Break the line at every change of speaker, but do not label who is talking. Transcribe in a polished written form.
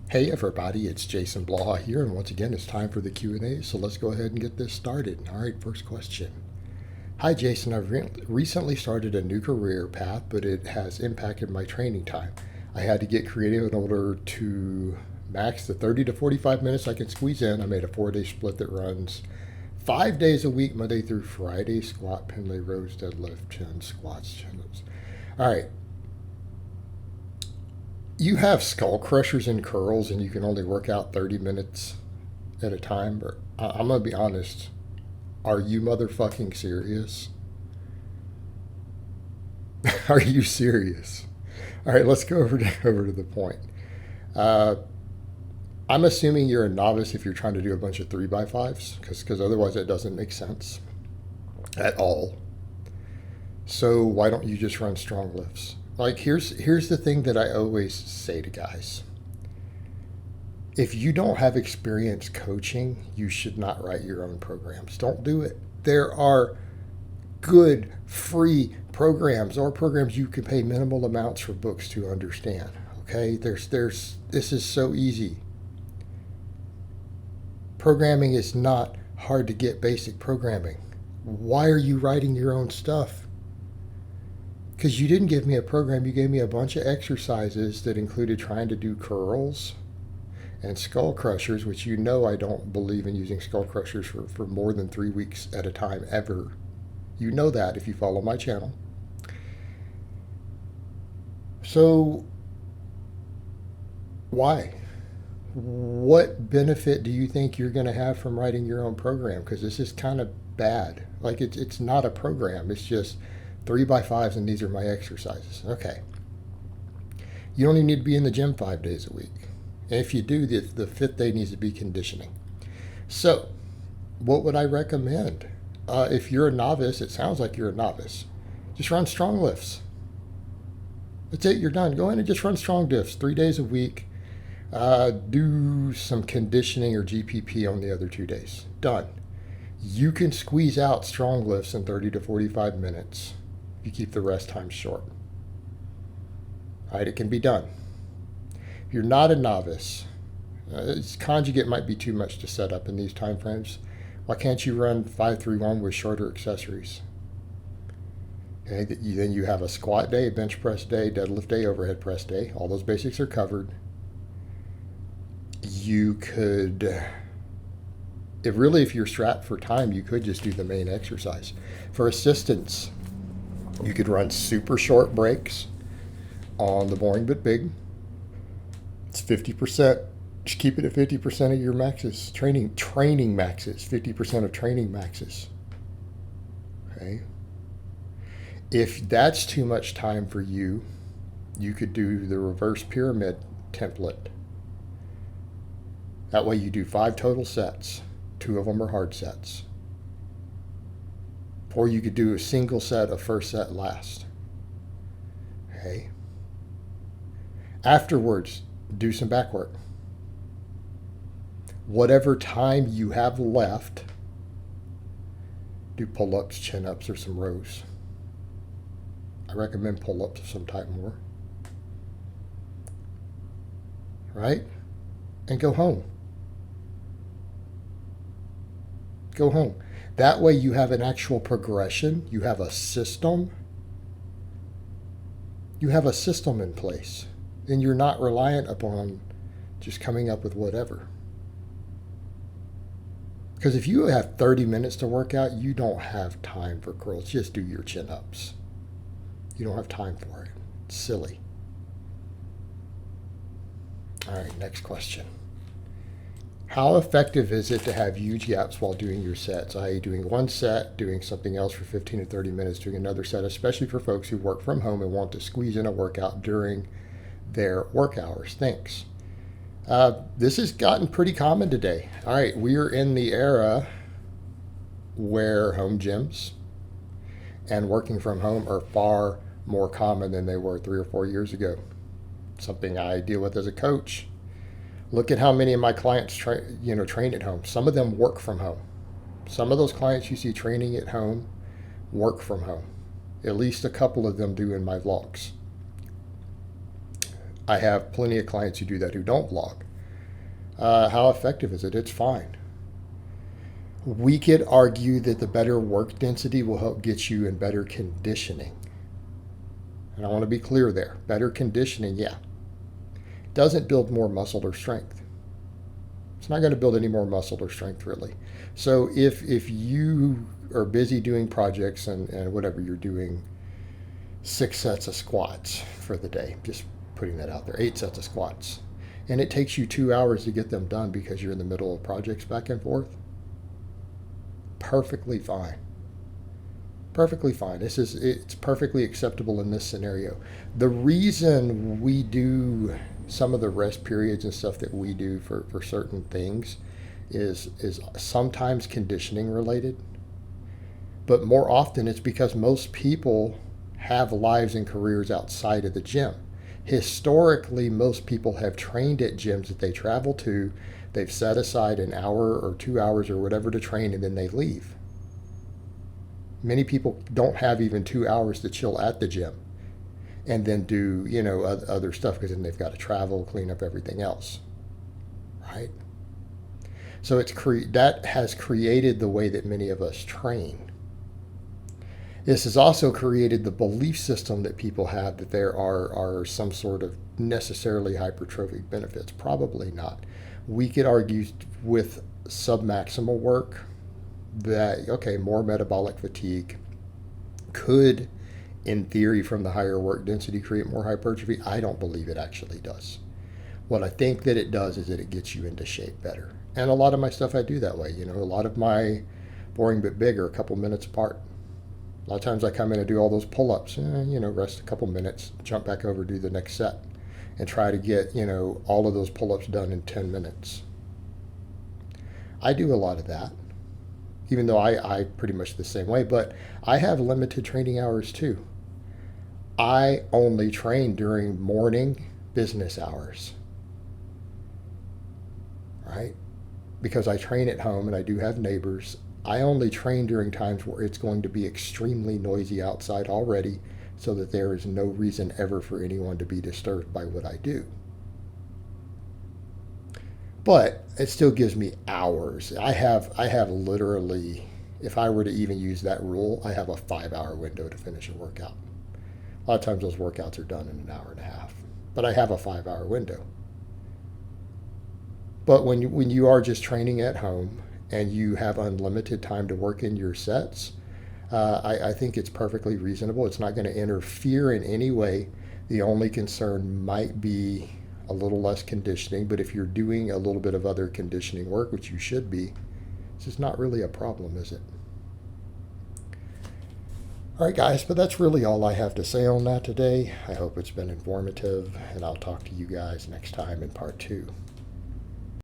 Hey everybody, it's Jason Blaha here, and once again it's time for the Q&A, so let's go ahead and get this started. All right, first question. Hi Jason, I've recently started a new career path, but it has impacted my training time. I had to get creative in order to max the 30 to 45 minutes I can squeeze in. I made a 4-day split that runs 5 days a week, Monday through Friday, squat, Pendlay Rows, deadlift, chin, squats, chin-ups. All right. You have Skullcrushers and curls, and you can only work out 30 minutes at a time. But I'm going to be honest. Are you motherfucking serious? Are you serious? All right, let's go over to the point. I'm assuming you're a novice if you're trying to do a bunch of 3x5s, because otherwise it doesn't make sense at all. So why don't you just run strong lifts? Like, here's the thing that I always say to guys. If you don't have experience coaching, you should not write your own programs. Don't do it. There are good free programs or programs you can pay minimal amounts for books to understand. Okay? This is so easy. Programming is not hard to get. Basic programming. Why are you writing your own stuff? Because you didn't give me a program, you gave me a bunch of exercises that included trying to do curls and Skullcrushers, which you know I don't believe in using Skullcrushers for more than 3 weeks at a time, ever. You know that if you follow my channel. So, why? What benefit do you think you're going to have from writing your own program? Because this is kind of bad. Like, it's not a program, it's just 3x5s, and these are my exercises. Okay. You don't even need to be in the gym 5 days a week. And if you do, the fifth day needs to be conditioning. So, what would I recommend? If you're a novice, it sounds like you're a novice. Just run strong lifts. That's it, you're done. Go in and just run strong lifts 3 days a week. Do some conditioning or GPP on the other 2 days. Done. You can squeeze out strong lifts in 30 to 45 minutes. You keep the rest time short. All right, it can be done. If you're not a novice, conjugate might be too much to set up in these time frames. Why can't you run 5-3-1 with shorter accessories? Okay, then you have a squat day, bench press day, deadlift day, overhead press day. All those basics are covered. You could, if you're strapped for time, you could just do the main exercise. For assistance, you could run super short breaks on the boring but big. It's 50%. Just keep it at 50% of your maxes. Training maxes. 50% of training maxes. Okay. If that's too much time for you, you could do the reverse pyramid template. That way you do 5 total sets. 2 of them are hard sets. Or you could do a single set of first set last. Okay. Afterwards, do some back work. Whatever time you have left, do pull-ups, chin-ups, or some rows. I recommend pull-ups of some type more. Right? And go home. Go home. That way you have an actual progression. You have a system. You have a system in place. And you're not reliant upon just coming up with whatever. Because if you have 30 minutes to work out, you don't have time for curls. Just do your chin-ups. You don't have time for it. It's silly. All right, next question. How effective is it to have huge gaps while doing your sets, i.e. doing one set, doing something else for 15 to 30 minutes, doing another set, especially for folks who work from home and want to squeeze in a workout during their work hours? Thanks. This has gotten pretty common today. All right, we are in the era where home gyms and working from home are far more common than they were 3 or 4 years ago. Something I deal with as a coach. Look at how many of my clients train at home. Some of them work from home. Some of those clients you see training at home work from home. At least a couple of them do in my vlogs. I have plenty of clients who do that who don't vlog. How effective is it? It's fine. We could argue that the better work density will help get you in better conditioning. And I want to be clear there. Better conditioning, yeah. Doesn't build more muscle or strength. It's not going to build any more muscle or strength, really. So if you are busy doing projects and whatever you're doing, 6 sets of squats for the day, just putting that out there, 8 sets of squats, and it takes you 2 hours to get them done because you're in the middle of projects back and forth, perfectly fine. Perfectly fine. It's perfectly acceptable in this scenario. The reason we do some of the rest periods and stuff that we do for certain things is sometimes conditioning related, but more often it's because most people have lives and careers outside of the gym. Historically, most people have trained at gyms that they travel to. They've set aside an hour or 2 hours or whatever to train, and then they leave. Many people don't have even 2 hours to chill at the gym and then do, other stuff, because then they've got to travel, clean up everything else, right? So that has created the way that many of us train. This has also created the belief system that people have that there are some sort of necessarily hypertrophic benefits. Probably not. We could argue with submaximal work that, okay, more metabolic fatigue could, in theory, from the higher work density, create more hypertrophy. I don't believe it actually does. What I think that it does is that it gets you into shape better. And a lot of my stuff I do that way. A lot of my boring but big are a couple minutes apart. A lot of times I come in and do all those pull-ups, rest a couple minutes, jump back over, do the next set, and try to get, all of those pull-ups done in 10 minutes. I do a lot of that, even though I pretty much the same way, but I have limited training hours too. I only train during morning business hours, right? Because I train at home and I do have neighbors. I only train during times where it's going to be extremely noisy outside already, so that there is no reason ever for anyone to be disturbed by what I do. But it still gives me hours. I have literally, if I were to even use that rule, I have a 5-hour window to finish a workout. A lot of times those workouts are done in an hour and a half, but I have a 5-hour window. But when you are just training at home and you have unlimited time to work in your sets, I think it's perfectly reasonable. It's not going to interfere in any way. The only concern might be a little less conditioning, but if you're doing a little bit of other conditioning work, which you should be, it's just not really a problem, is it? All right, guys, but that's really all I have to say on that today. I hope it's been informative, and I'll talk to you guys next time in part 2.